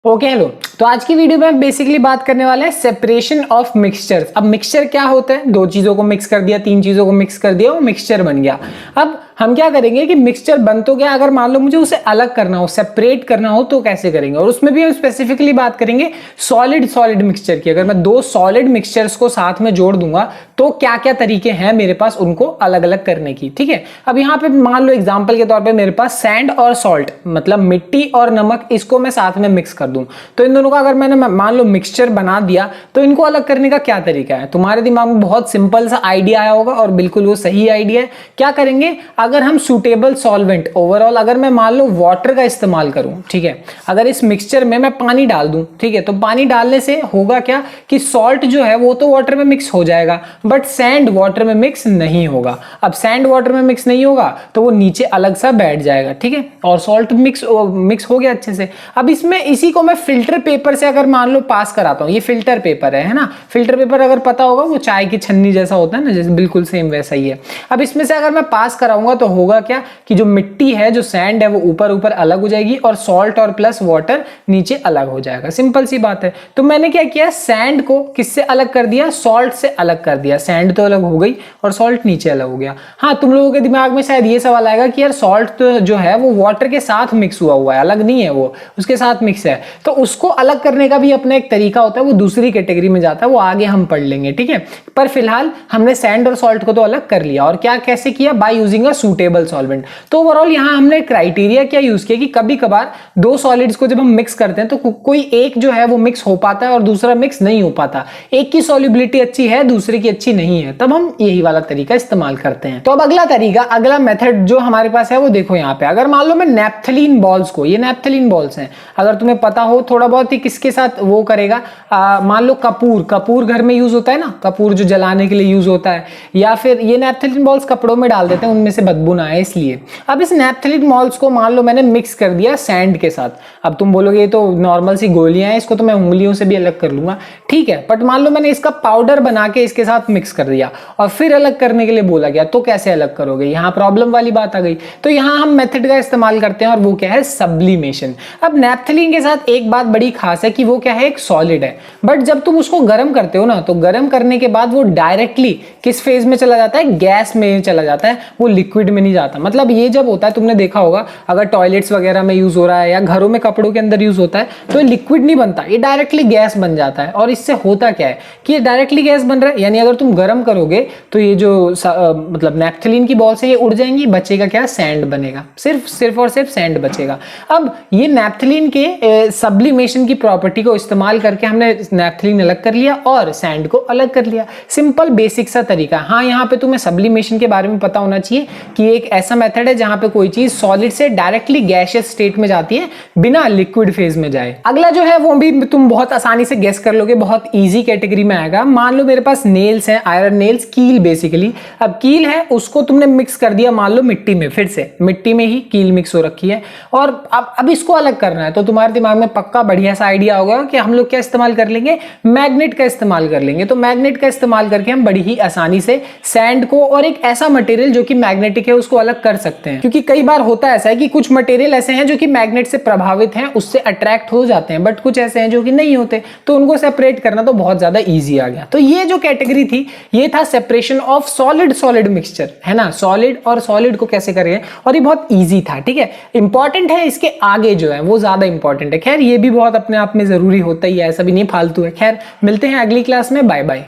Okay hello. तो आज की वीडियो में हम बेसिकली बात करने वाले हैं सेपरेशन ऑफ मिक्सचर्स। अब मिक्सचर क्या होता है? दो चीजों को मिक्स कर दिया, तीन चीजों को मिक्स कर दिया, वो मिक्सचर बन गया। अब हम क्या करेंगे कि मिक्सचर बन तो गया, अगर मान लो मुझे उसे अलग करना हो, सेपरेट करना हो तो कैसे करेंगे। और उसमें भी हम स्पेसिफिकली बात करेंगे सॉलिड सॉलिड मिक्सचर की। अगर मैं दो सॉलिड मिक्सचर्स को साथ में जोड़ दूंगा तो क्या क्या तरीके हैं मेरे पास उनको अलग अलग करने की। ठीक है, अब यहाँ पे मान लो एग्जाम्पल के तौर पर मेरे पास सैंड और सॉल्ट, मतलब मिट्टी और नमक, इसको मैं साथ में मिक्स कर दूं तो इन दोनों का अगर मैंने मान लो मिक्सचर बना दिया तो इनको अलग करने का क्या तरीका है। तुम्हारे दिमाग में बहुत सिंपल सा आइडिया आया होगा और बिल्कुल वो सही आइडिया है। क्या करेंगे, अगर हम सुटेबल सॉल्वेंट, ओवरऑल अगर मैं मान लो वाटर का इस्तेमाल करूं, ठीक है, अगर इस मिक्सचर में मैं पानी डाल दूं, ठीक है, तो पानी डालने से होगा क्या कि सॉल्ट जो है वो तो वाटर में मिक्स हो जाएगा, बट सैंड वाटर में मिक्स नहीं होगा। अब सैंड वाटर में मिक्स नहीं होगा तो वो नीचे अलग सा बैठ जाएगा, ठीक है, और सॉल्ट मिक्स हो गया अच्छे से। अब इसमें इसी को मैं फिल्टर पेपर से अगर मान लो पास कराता हूं, ये फिल्टर पेपर है ना, फिल्टर पेपर अगर पता होगा वो चाय की छन्नी जैसा होता है ना, जैसे बिल्कुल सेम वैसा ही है। अब इसमें से अगर मैं पास कराऊंगा तो होगा क्या कि जो मिट्टी है, जो सैंड है, वो ऊपर ऊपर अलग हो जाएगी और सॉल्ट और प्लस वाटर नीचे अलग हो जाएगा। सिंपल सी बात है। तो मैंने क्या किया, सैंड को किससे अलग कर दिया, सॉल्ट से अलग कर दिया। सैंड तो अलग हो गई और सॉल्ट नीचे अलग हो गया। हाँ, तुम लोगों के दिमाग में शायद ये सवाल आएगा कि यार सॉल्ट तो जो है वो वाटर के साथ मिक्स हुआ है, अलग नहीं है, वो उसके साथ मिक्स है। तो उसको अलग करने का भी अपना एक तरीका होता है, वो दूसरी कैटेगरी में जाता है, वो आगे हम पढ़ लेंगे, ठीक है। पर फिलहाल हमने सैंड और सॉल्ट को तो अलग कर लिया। और क्या कैसे किया, by using a suitable solvent. तो ओवरऑल यहां हमने क्राइटेरिया क्या यूज किया कि कभी कभार दो सॉलिड्स को जब हम मिक्स करते हैं तो कोई एक जो है वो मिक्स हो पाता है और दूसरा मिक्स नहीं हो पाता, एक की सॉल्युबिलिटी अच्छी है, दूसरे की अच्छी नहीं है, तब हम यही वाला तरीका इस्तेमाल करते हैं। तो अब अगला तरीका, अगला मेथड जो हमारे पास है वो देखो यहाँ पे। अगर मान लो मैं नैप्थलीन बॉल्स को, ये नैप्थलीन बॉल्स हैं, अगर तुम्हें पता हो थोड़ा बहुत ही किसके साथ वो करेगा, मान लो कपूर घर में यूज होता है ना, कपूर जो जलाने के लिए यूज होता है, या फिर ये नैप्थलीन बॉल्स कपड़ों में डाल देते हैं, उनमें से बदबू ना आए इसलिए। अब इस नैप्थलीन बॉल्स को मान लो मैंने मिक्स कर दिया सैंड के साथ। अब तुम बोलोगे ये तो नॉर्मल सी गोलियां हैं, इसको तो मैं उंगलियों से भी अलग कर लूंगा, ठीक है, बट मान लो मैंने इसका पाउडर बना के इसके साथ मिक्स कर दिया और फिर अलग करने के लिए बोला गया, तो कैसे अलग करोगे, यहां प्रॉब्लम वाली बात आ गई। तो यहां हम मेथड का इस्तेमाल करते हैं और वो क्या है, सब्लिमेशन। अब नैप्थलीन के साथ एक बात बड़ी खास है कि वो क्या है, एक सॉलिड है, बट जब तुम उसको गर्म करते हो ना, तो गर्म करने के बाद वो डायरेक्टली किस फेज में चला जाता है, गैस में चला जाता है, वो लिक्विड में नहीं जाता। मतलब ये जब होता है, तुमने देखा होगा अगर टॉयलेट्स वगैरह में यूज हो रहा है या घरों में कपड़ों के अंदर यूज होता है तो लिक्विड नहीं बनता, ये डायरेक्टली गैस बन जाता है। और इससे होता क्या है कि ये डायरेक्टली गैस बन रहा है, यानी अगर तुम गर्म करोगे तो ये जो मतलब नैप्थलीन की बॉल्स है ये उड़ जाएंगी, बचेगा क्या, सैंड बनेगा, सिर्फ और सिर्फ सैंड बचेगा। अब ये नैप्थलीन के सब्लिमेशन की प्रॉपर्टी को इस्तेमाल करके हमने नैप्थलीन अलग कर लिया और सैंड को अलग कर लिया। सिंपल बेसिक सा तरीका। हाँ, यहाँ पे तुम्हें सब्लिमेशन के बारे में पता होना चाहिए कि एक ऐसा मेथड है जहां पे कोई चीज सॉलिड से डायरेक्टली गैसियस स्टेट में जाती है बिना लिक्विड फेज में जाए। अगला जो है वो भी तुम बहुत आसानी से गेस कर लोगे, बहुत इजी कैटेगरी में आएगा। मान लो मेरे पास नेल्स हैं, आयरन नेल्स, कील बेसिकली। अब कील है, उसको तुमने मिक्स कर दिया मान लो मिट्टी में, फिर से मिट्टी में ही कील मिक्स हो रखी है और अब इसको अलग करना है। तो तुम्हारे दिमाग में पक्का बढ़िया सा आइडिया होगा कि हम लोग क्या इस्तेमाल कर लेंगे, मैग्नेट का इस्तेमाल कर लेंगे। तो मैग्नेट का इस्तेमाल करके हम बड़ी ही आसानी से सैंड को और एक ऐसा मटेरियल जो कि मैग्नेटिक है उसको अलग कर सकते हैं। क्योंकि कई बार होता ऐसा है कि कुछ मटेरियल ऐसे हैं जो कि मैग्नेट से प्रभावित हैं, उससे अट्रैक्ट हो जाते हैं, बट कुछ ऐसे हैं जो कि नहीं होते, तो उनको सेपरेट करना तो बहुत ज्यादा इजी आ गया। तो ये जो कैटेगरी थी ये था separation of solid solid mixture, है ना, सॉलिड और सॉलिड को कैसे करें, और ये बहुत इजी था, ठीक है। इंपॉर्टेंट है इसके आगे जो है वो ज्यादा इंपॉर्टेंट है। खैर ये भी बहुत अपने आप में जरूरी होता ही है, ऐसा भी नहीं फालतू है। खैर मिलते हैं अगली क्लास में, बाय बाय।